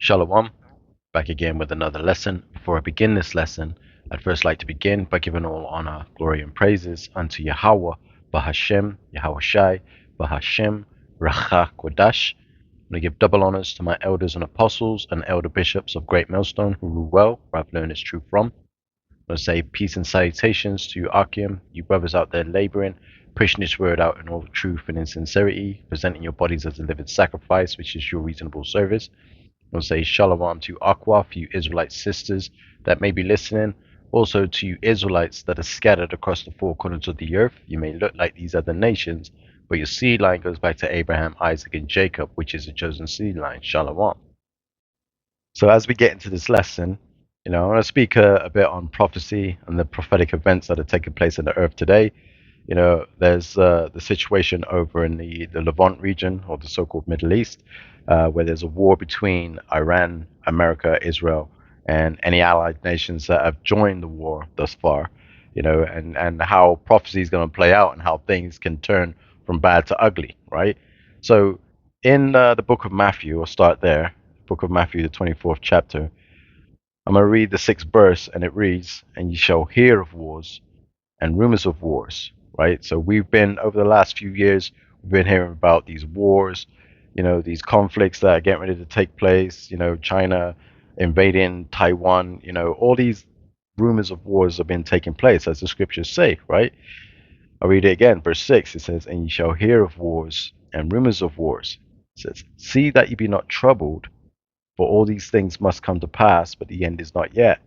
Shalom, back again with another lesson. Before I begin this lesson, I'd first like to begin by giving all honor, glory, and praises unto Yahweh, Bahashem, Yahweh Shai, Bahashem, Racha Kodash. I'm going to give double honors to my elders and apostles and elder bishops of Great Millstone who rule well, where I've learned this truth from. I'm going to say peace and salutations to you, Akim, you brothers out there laboring, pushing this word out in all truth and in sincerity, presenting your bodies as a living sacrifice, which is your reasonable service. I'll say shalom to Aqua, for you Israelite sisters that may be listening. Also to you Israelites that are scattered across the four corners of the earth. You may look like these other nations, but your seed line goes back to Abraham, Isaac, and Jacob, which is a chosen seed line. Shalom. So as we get into this lesson, I want to speak a bit on prophecy and the prophetic events that are taking place on the earth today. There's the situation over in the Levant region, or the so-called Middle East, where there's a war between Iran, America, Israel, and any allied nations that have joined the war thus far. And how prophecy is going to play out and how things can turn from bad to ugly, right? So in the book of Matthew, we'll start there, book of Matthew, the 24th chapter. I'm going to read the 6th verse, and it reads, "And ye shall hear of wars and rumors of wars," right? So we've been, over the last few years, we've been hearing about these wars, these conflicts that are getting ready to take place, China invading Taiwan, all these rumors of wars have been taking place, as the scriptures say, right? I'll read it again, verse 6, it says, "And ye shall hear of wars and rumors of wars." It says, "See that ye be not troubled, for all these things must come to pass, but the end is not yet."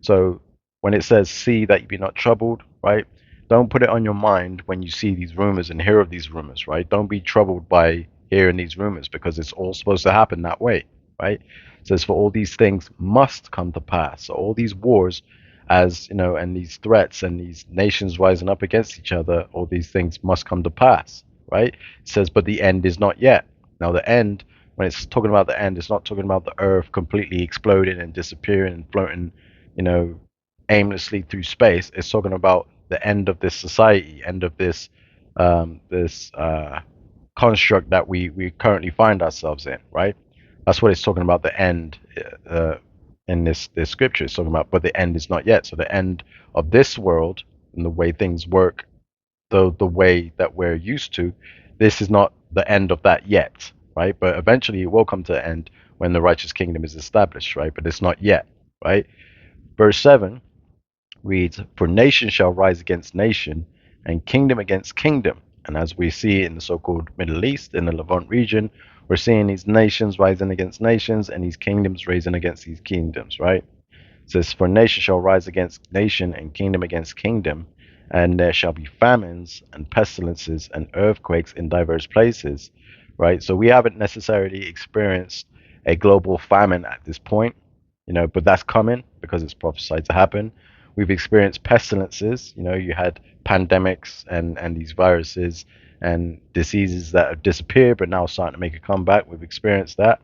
So when it says, "See that you be not troubled," right? Don't put it on your mind when you see these rumors and hear of these rumors, right? Don't be troubled by hearing these rumors, because it's all supposed to happen that way, right? It says, "For all these things must come to pass." So all these wars, and these threats and these nations rising up against each other, all these things must come to pass, right? It says, "But the end is not yet." Now the end, when it's talking about the end, it's not talking about the earth completely exploding and disappearing and floating, you know, aimlessly through space. It's talking about the end of this society, end of this construct that we currently find ourselves in, right? That's what it's talking about. The end in this scripture is talking about, but the end is not yet. So the end of this world and the way things work, the way that we're used to, this is not the end of that yet, right? But eventually it will come to an end when the righteous kingdom is established, right? But it's not yet, right? Verse 7 reads, "For nation shall rise against nation, and kingdom against kingdom." And as we see in the so-called Middle East, in the Levant region, we're seeing these nations rising against nations and these kingdoms rising against these kingdoms, right? It says, "For nation shall rise against nation, and kingdom against kingdom, and there shall be famines and pestilences and earthquakes in diverse places," right? So we haven't necessarily experienced a global famine at this point, but that's coming because it's prophesied to happen. We've experienced pestilences, you had pandemics and these viruses and diseases that have disappeared but now starting to make a comeback. We've experienced that.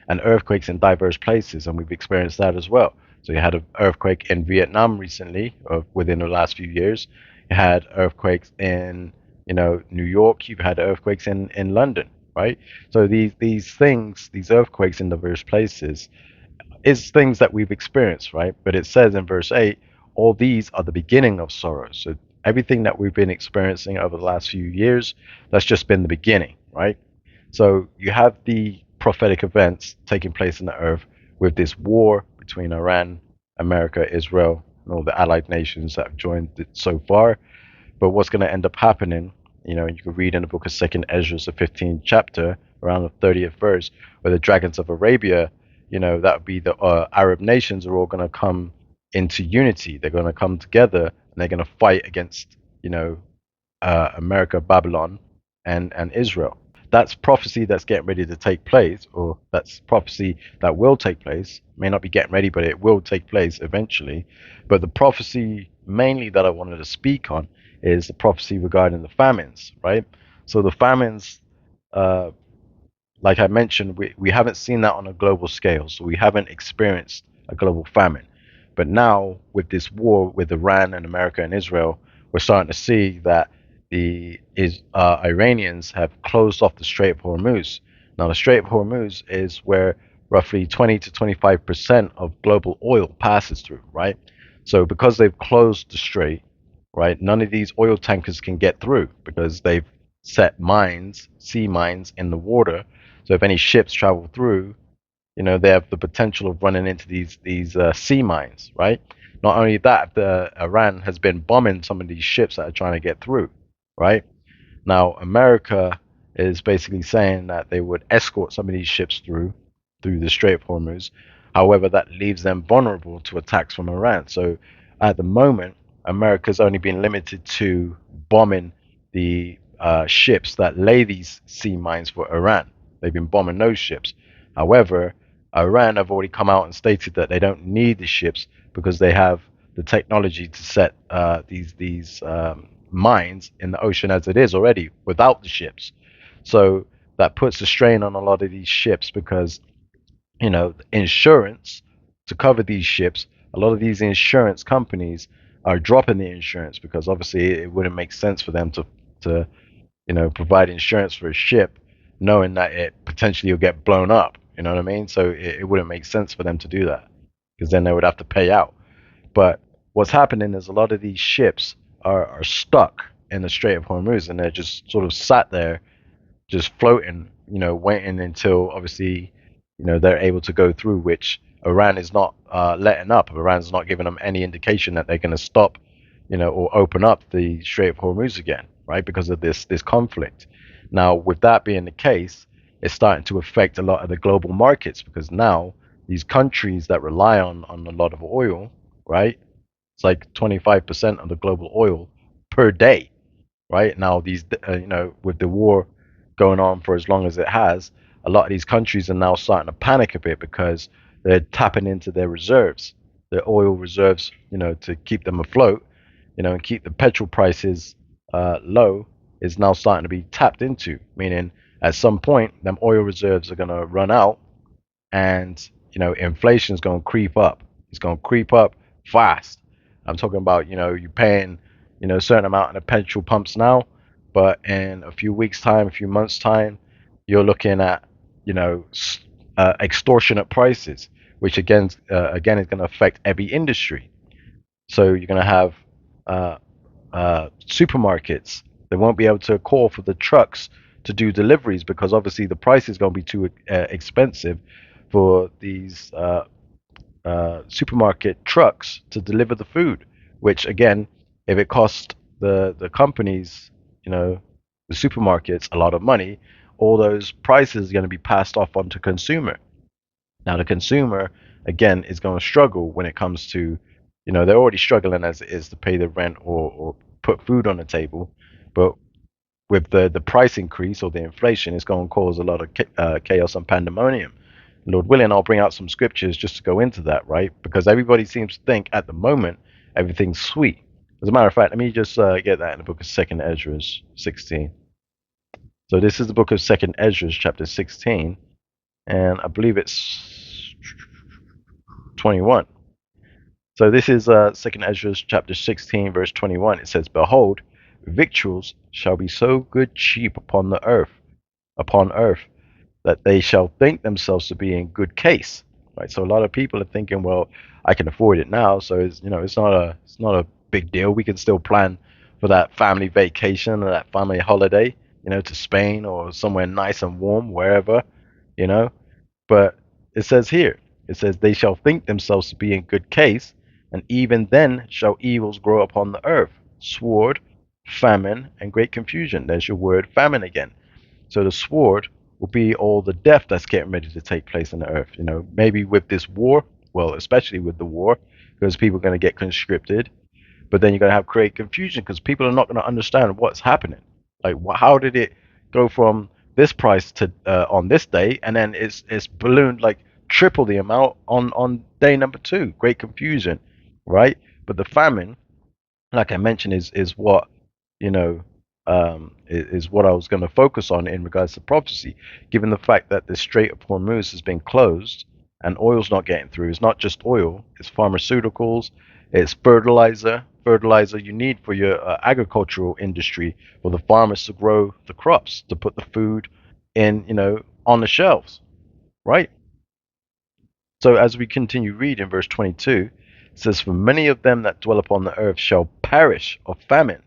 And earthquakes in diverse places, and we've experienced that as well. So you had an earthquake in Vietnam recently, or within the last few years. You had earthquakes in, New York. You've had earthquakes in London, right? So these things, these earthquakes in diverse places, is things that we've experienced, right? But it says in verse 8, all these are the beginning of sorrows. So everything that we've been experiencing over the last few years, that's just been the beginning, right? So you have the prophetic events taking place in the earth with this war between Iran, America, Israel, and all the allied nations that have joined it so far. But what's going to end up happening, you can read in the book of Second Ezra, the 15th chapter, around the 30th verse, where the dragons of Arabia, that would be the Arab nations, are all going to come into unity. They're going to come together and they're going to fight against, America, Babylon, and Israel. That's prophecy that's getting ready to take place, or that's prophecy that will take place. May not be getting ready, but it will take place eventually. But the prophecy mainly that I wanted to speak on is the prophecy regarding the famines, right? So the famines, uh, like I mentioned, we haven't seen that on a global scale. So we haven't experienced a global famine. But now with this war with Iran and America and Israel, we're starting to see that the Iranians have closed off the Strait of Hormuz. Now the Strait of Hormuz is where roughly 20 to 25% of global oil passes through, right? So because they've closed the strait, right, none of these oil tankers can get through because they've set mines, sea mines in the water. So if any ships travel through, they have the potential of running into these sea mines, right? Not only that, the Iran has been bombing some of these ships that are trying to get through, right? Now, America is basically saying that they would escort some of these ships through the Strait of Hormuz. However, that leaves them vulnerable to attacks from Iran. So, at the moment, America's only been limited to bombing the ships that lay these sea mines for Iran. They've been bombing those ships. However, Iran have already come out and stated that they don't need the ships because they have the technology to set these mines in the ocean as it is already without the ships. So that puts a strain on a lot of these ships because insurance to cover these ships, a lot of these insurance companies are dropping the insurance because obviously it wouldn't make sense for them to provide insurance for a ship knowing that it potentially will get blown up. You know what I mean? So it wouldn't make sense for them to do that because then they would have to pay out. But what's happening is a lot of these ships are stuck in the Strait of Hormuz and they're just sort of sat there, just floating, waiting until obviously, they're able to go through, which Iran is not letting up. Iran's not giving them any indication that they're going to stop, or open up the Strait of Hormuz again, right? Because of this conflict. Now, with that being the case, it's starting to affect a lot of the global markets because now these countries that rely on a lot of oil, right? It's like 25% of the global oil per day, right? Now, with the war going on for as long as it has, a lot of these countries are now starting to panic a bit because they're tapping into their reserves, their oil reserves, to keep them afloat, and keep the petrol prices low is now starting to be tapped into, meaning at some point, them oil reserves are going to run out and inflation is going to creep up. It's going to creep up fast. I'm talking about you're paying a certain amount in the petrol pumps now, but in a few weeks time, a few months time, you're looking at you know extortionate prices, which again is going to affect every industry. So you're going to have uh, supermarkets. They won't be able to call for the trucks to do deliveries because obviously the price is going to be too expensive for these supermarket trucks to deliver the food. Which again, if it costs the companies, you know, the supermarkets a lot of money, all those prices are going to be passed off onto consumer. Now the consumer again is going to struggle when it comes to, they're already struggling as it is to pay the rent or put food on the table, but with the price increase or the inflation, it's going to cause a lot of chaos and pandemonium. Lord willing, I'll bring out some scriptures just to go into that, right? Because everybody seems to think at the moment everything's sweet. As a matter of fact, let me just get that in the book of Second Ezra 16. So this is the book of Second Ezra, chapter 16, and I believe it's 21. So this is Second Ezra chapter 16, verse 21. It says, "Behold, victuals shall be so good cheap upon earth, that they shall think themselves to be in good case." Right. So a lot of people are thinking, well, I can afford it now, so it's not a big deal. We can still plan for that family vacation or that family holiday, to Spain or somewhere nice and warm, wherever, you know. But it says here, it says, "They shall think themselves to be in good case, and even then shall evils grow upon the earth, sword, famine, and great confusion." There's your word, famine again. So the sword will be all the death that's getting ready to take place on the earth. Maybe with this war, well, especially with the war, because people are going to get conscripted, but then you're going to have create confusion because people are not going to understand what's happening. Like, how did it go from this price to on this day, and then it's ballooned like triple the amount on day number two? Great confusion, right? But the famine, like I mentioned, is what you know is what I was going to focus on in regards to prophecy, given the fact that the Strait of Hormuz has been closed and oil's not getting through. It's not just oil; it's pharmaceuticals, it's fertilizer you need for your agricultural industry, for the farmers to grow the crops, to put the food in, on the shelves, right? So as we continue reading verse 22, it says, "For many of them that dwell upon the earth shall perish of famine,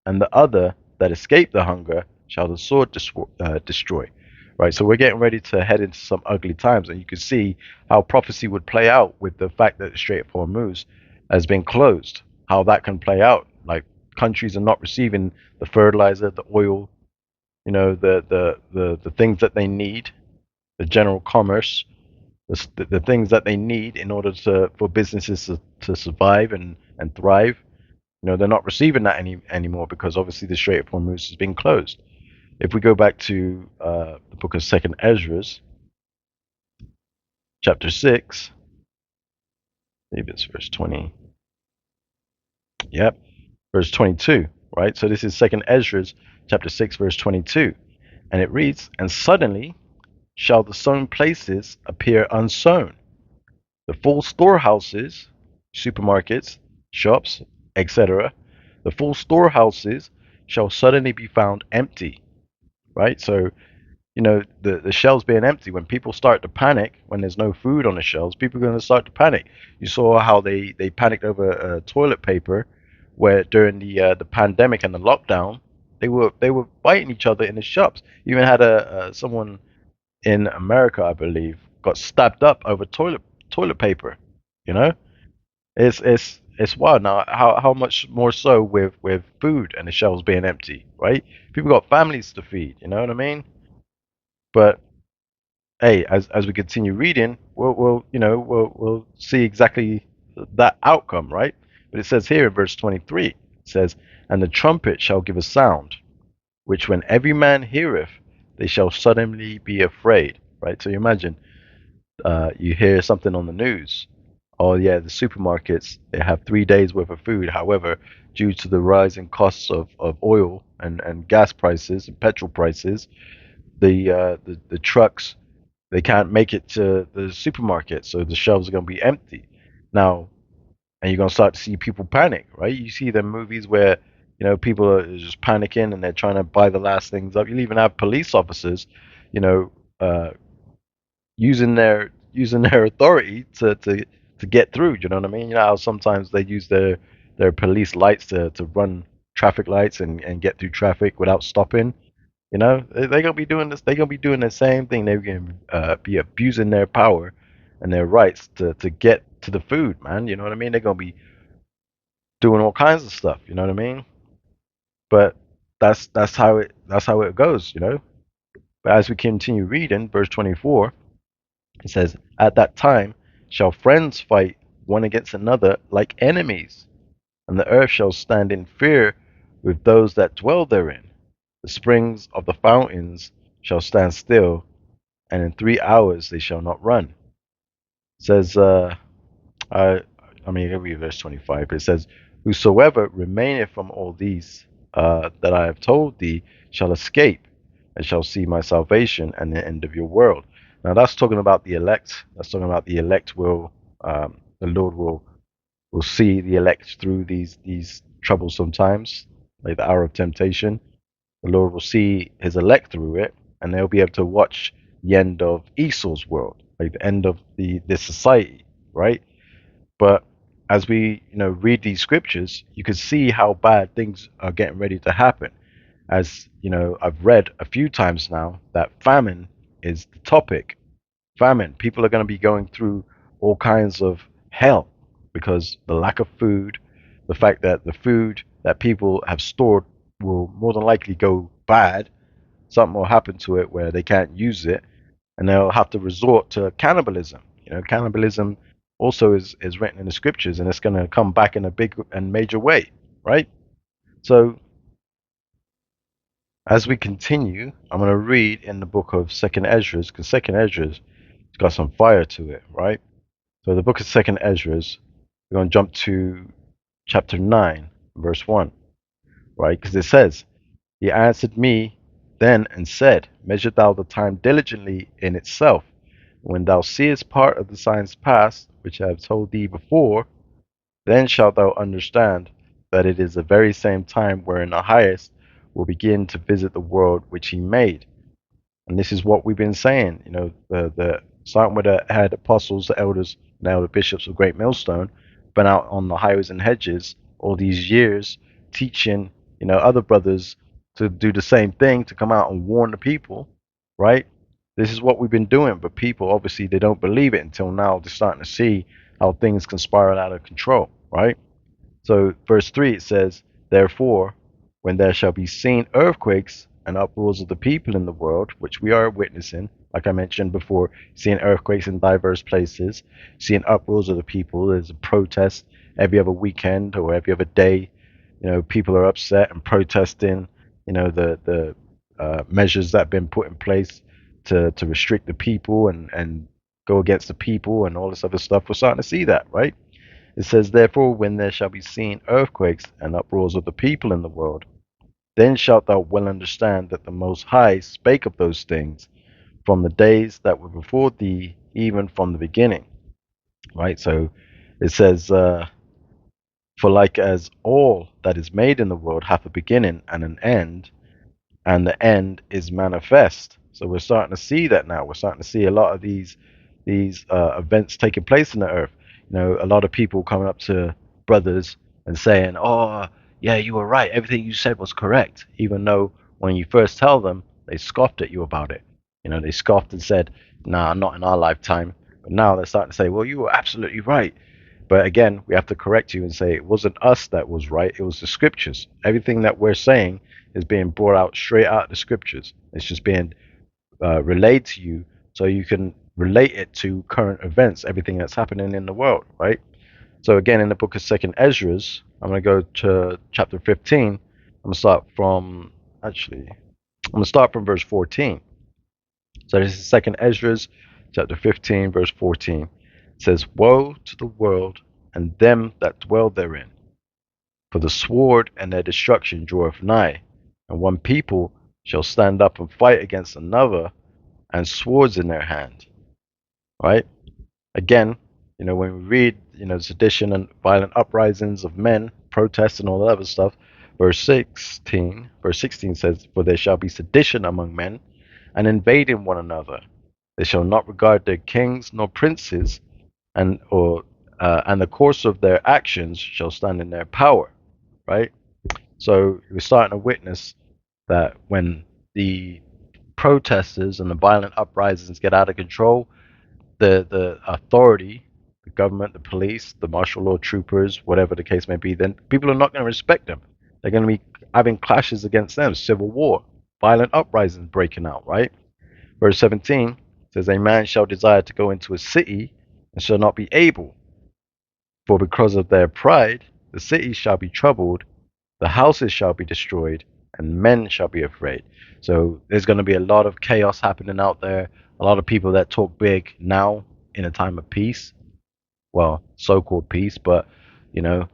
and the other that escape the hunger shall the sword destroy." Right, so we're getting ready to head into some ugly times, and you can see how prophecy would play out with the fact that the Strait of Hormuz has been closed. How that can play out, like countries are not receiving the fertilizer, the oil, the things that they need, the general commerce, the things that they need in order for businesses to survive and thrive. They're not receiving that anymore because obviously the Strait of Hormuz has been closed. If we go back to the book of Second Esdras, chapter 6, maybe it's verse 20. Yep, verse 22, right? So this is Second Esdras, chapter 6, verse 22. And it reads, "And suddenly shall the sown places appear unsown, the full storehouses, supermarkets, shops, etc., the full storehouses shall suddenly be found empty." Right? So, the shelves being empty, when people start to panic, when there's no food on the shelves, people are going to start to panic. You saw how they panicked over toilet paper, where during the pandemic and the lockdown, they were fighting each other in the shops. You even had someone in America, I believe, got stabbed up over toilet paper. You know, it's wild now. How much more so with food and the shelves being empty, right? People got families to feed. You know what I mean? But hey, as we continue reading, we'll see exactly that outcome, right? But it says here in verse 23, it says, "And the trumpet shall give a sound, which when every man heareth, they shall suddenly be afraid." Right? So you imagine, you hear something on the news. Oh yeah, the supermarkets, they have 3 days worth of food. However, due to the rising costs of oil and gas prices and petrol prices, the trucks, they can't make it to the supermarket, so the shelves are going to be empty now. And you're going to start to see people panic, right? You see the movies where people are just panicking and they're trying to buy the last things up. You'll even have police officers, you know, uh, using their authority to get through. Do you know what I mean? You know how sometimes they use their police lights to run traffic lights and get through traffic without stopping. They're gonna be doing this. They're gonna be doing the same thing. They're gonna be abusing their power and their rights to get to the food, man. You know what I mean? They're gonna be doing all kinds of stuff. You know what I mean? But that's how it goes. But as we continue reading, verse 24, it says, "At that time shall friends fight one against another like enemies, and the earth shall stand in fear with those that dwell therein. The springs of the fountains shall stand still, and in 3 hours they shall not run." It says, I, I mean, I'll read verse 25. But it says, "Whosoever remaineth from all these that I have told thee shall escape, and shall see my salvation and the end of your world." Now that's talking about the elect. That's talking about the elect the Lord will see the elect through these troublesome times, like the hour of temptation. The Lord will see his elect through it, and they'll be able to watch the end of Esau's world, like the end of the society, right? But as we read these scriptures, you can see how bad things are getting ready to happen. As I've read a few times now that famine is the topic. Famine. People are going to be going through all kinds of hell because the lack of food, the fact that the food that people have stored will more than likely go bad. Something will happen to it where they can't use it, and they'll have to resort to cannibalism. Cannibalism also is written in the scriptures, and it's going to come back in a big and major way, right? So as we continue, I'm going to read in the book of Second Esdras, because Second Esdras has got some fire to it, right? So the book of Second Esdras, we're going to jump to chapter 9, verse 1, right? Because it says, "He answered me then and said, Measure thou the time diligently in itself. When thou seest part of the signs past, which I have told thee before, then shalt thou understand that it is the very same time wherein the highest will begin to visit the world which he made." And this is what we've been saying. The starting with the head apostles, the elders, now the bishops of Great Millstone, been out on the highways and hedges all these years teaching, other brothers to do the same thing, to come out and warn the people, right? This is what we've been doing, but people obviously they don't believe it until now. They're starting to see how things can spiral out of control, right? So, verse 3 it says, therefore, when there shall be seen earthquakes and uproars of the people in the world, which we are witnessing, like I mentioned before, seeing earthquakes in diverse places, seeing uproars of the people. There's a protest every other weekend or every other day. People are upset and protesting, the measures that have been put in place to restrict the people and go against the people and all this other stuff. We're starting to see that, right? It says, therefore, when there shall be seen earthquakes and uproars of the people in the world, then shalt thou well understand that the Most High spake of those things from the days that were before thee, even from the beginning. Right? So it says, for like as all that is made in the world hath a beginning and an end, and the end is manifest. So we're starting to see that now. We're starting to see a lot of these events taking place in the earth. A lot of people coming up to brothers and saying, "Oh, yeah, you were right. Everything you said was correct," even though when you first tell them, they scoffed at you about it. They scoffed and said, "Nah, not in our lifetime." But now they're starting to say, "Well, you were absolutely right." But again, we have to correct you and say it wasn't us that was right. It was the scriptures. Everything that we're saying is being brought out straight out of the scriptures. It's just being relayed to you so you can relate it to current events, everything that's happening in the world, right? So again, in the book of Second Esdras, I'm going to go to chapter 15. I'm going to start from, actually, I'm going to start from verse 14. So this is Second Esdras, chapter 15, verse 14. It says, woe to the world and them that dwell therein, for the sword and their destruction draweth nigh, and one people shall stand up and fight against another, and swords in their hand. Right? Again, when we read, sedition and violent uprisings of men, protests and all that other stuff, verse 16 says, for there shall be sedition among men, and invading one another. They shall not regard their kings nor princes, and the course of their actions shall stand in their power. Right? So we're starting to witness that when the protesters and the violent uprisings get out of control, the authority, the government, the police, the martial law troopers, whatever the case may be, then people are not going to respect them. They're going to be having clashes against them, civil war, violent uprisings breaking out, right? Verse 17 says, a man shall desire to go into a city and shall not be able, for because of their pride the city shall be troubled, the houses shall be destroyed, and men shall be afraid. So there's going to be a lot of chaos happening out there. A lot of people that talk big now in a time of peace, well, so-called peace, but you know,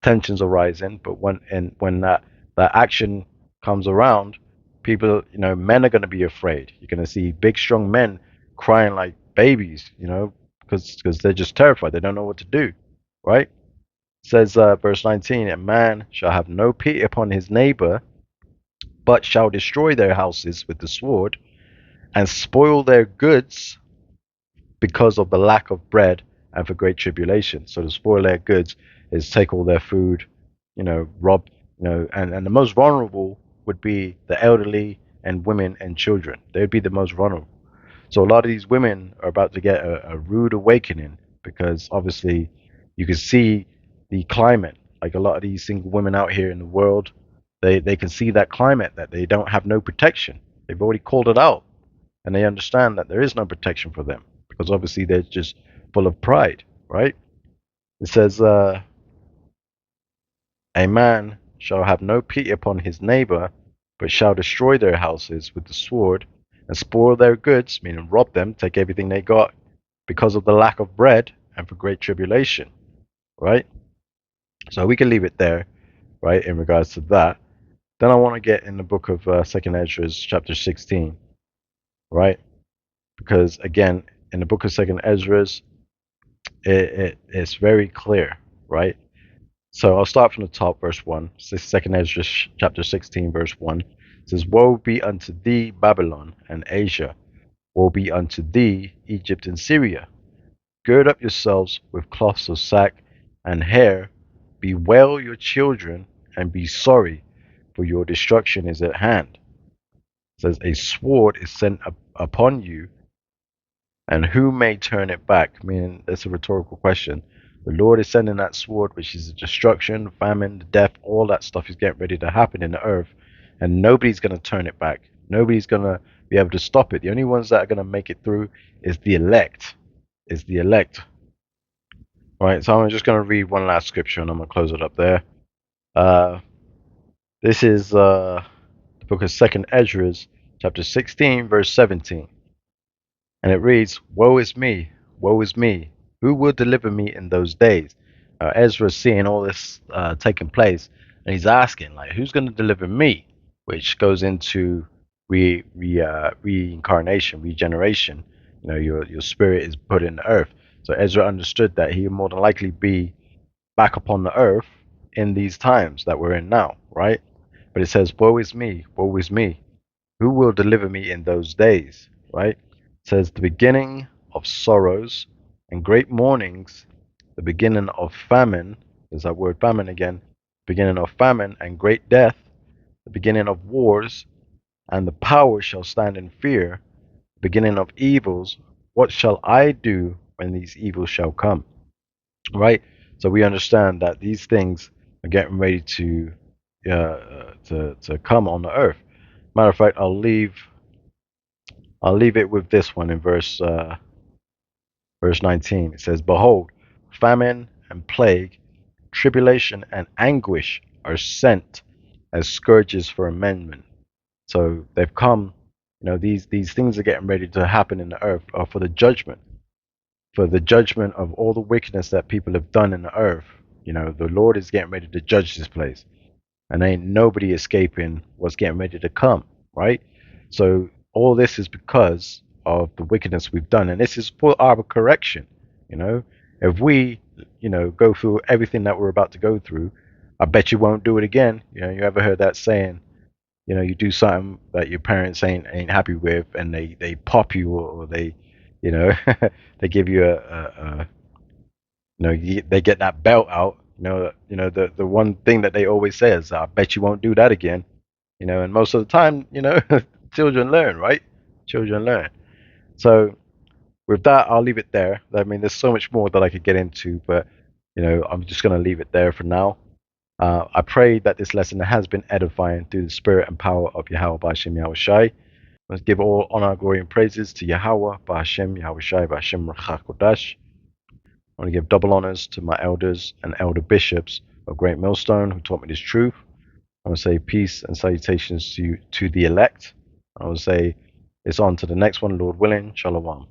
tensions are rising. But when that action comes around, people, men are going to be afraid. You're going to see big, strong men crying like babies, because they're just terrified. They don't know what to do, right? It says verse 19, a man shall have no pity upon his neighbor, but shall destroy their houses with the sword, and spoil their goods because of the lack of bread and for great tribulation. So to spoil their goods is take all their food, rob, and the most vulnerable would be the elderly and women and children. They would be the most vulnerable. So a lot of these women are about to get a rude awakening because obviously you can see the climate. Like a lot of these single women out here in the world, they can see that climate that they don't have no protection. They've already called it out, and they understand that there is no protection for them because obviously they're just full of pride, right? It says, a man shall have no pity upon his neighbor, but shall destroy their houses with the sword, and spoil their goods, meaning rob them, take everything they got, because of the lack of bread and for great tribulation, right? So we can leave it there, right, in regards to that. Then I want to get in the book of Second Ezra, chapter 16, right? Because again, in the book of Second Ezra, it's very clear, right? So I'll start from the top, verse 1. Second Ezra chapter 16, verse 1. It says, woe be unto thee, Babylon and Asia, will be unto thee Egypt and Syria. Gird up yourselves with cloths of sack and hair, bewail your children, and be sorry, for your destruction is at hand. It says, a sword is sent upon you, and who may turn it back? Meaning, that's a rhetorical question. The Lord is sending that sword, which is the destruction, famine, death, all that stuff is getting ready to happen in the earth, and nobody's going to turn it back. Nobody's going to be able to stop it. The only ones that are going to make it through is the elect. Is the elect. All right, so I'm just going to read one last scripture, and I'm going to close it up there. This is the book of Second Ezra, chapter 16, verse 17. And it reads, woe is me, woe is me. Who will deliver me in those days? Ezra's seeing all this taking place, and he's asking, like, who's going to deliver me? Which goes into reincarnation, regeneration. You know, your spirit is put in the earth. So Ezra understood that he would more than likely be back upon the earth in these times that we're in now, right? But it says, woe is me, woe is me. Who will deliver me in those days, right? It says, the beginning of sorrows and great mournings, the beginning of famine, there's that word famine again, beginning of famine and great death, the beginning of wars, and the power shall stand in fear, beginning of evils. What shall I do when these evils shall come? Right? So we understand that these things are getting ready to come on the earth. Matter of fact, I'll leave it with this one in verse 19. It says, behold, famine and plague, tribulation and anguish are sent as scourges for amendment. So they've come, you know, these things are getting ready to happen in the earth for the judgment. For the judgment of all the wickedness that people have done in the earth. You know, the Lord is getting ready to judge this place. And ain't nobody escaping what's getting ready to come, right? So all this is because of the wickedness we've done. And this is for our correction, you know. If we, you know, go through everything that we're about to go through, I bet you won't do it again. You know, you ever heard that saying, you know, you do something that your parents ain't happy with, and they pop you, or they, you know, they give you they get that belt out. The one thing that they always say is, "I bet you won't do that again." You know, and most of the time, you know, children learn, right? Children learn. So with that, I'll leave it there. I mean, there's so much more that I could get into, but you know, I'm just gonna leave it there for now. I pray that this lesson has been edifying through the spirit and power of Yahweh Ba'ashem Yahweh Shai. Let's give all honor, glory, and praises to Yahweh Ba'ashem Yahweh Shai Ba'ashem Rachach Kodash. I want to give double honors to my elders and elder bishops of Great Millstone who taught me this truth. I want to say peace and salutations to the elect. I want to say it's on to the next one, Lord willing. Shalom.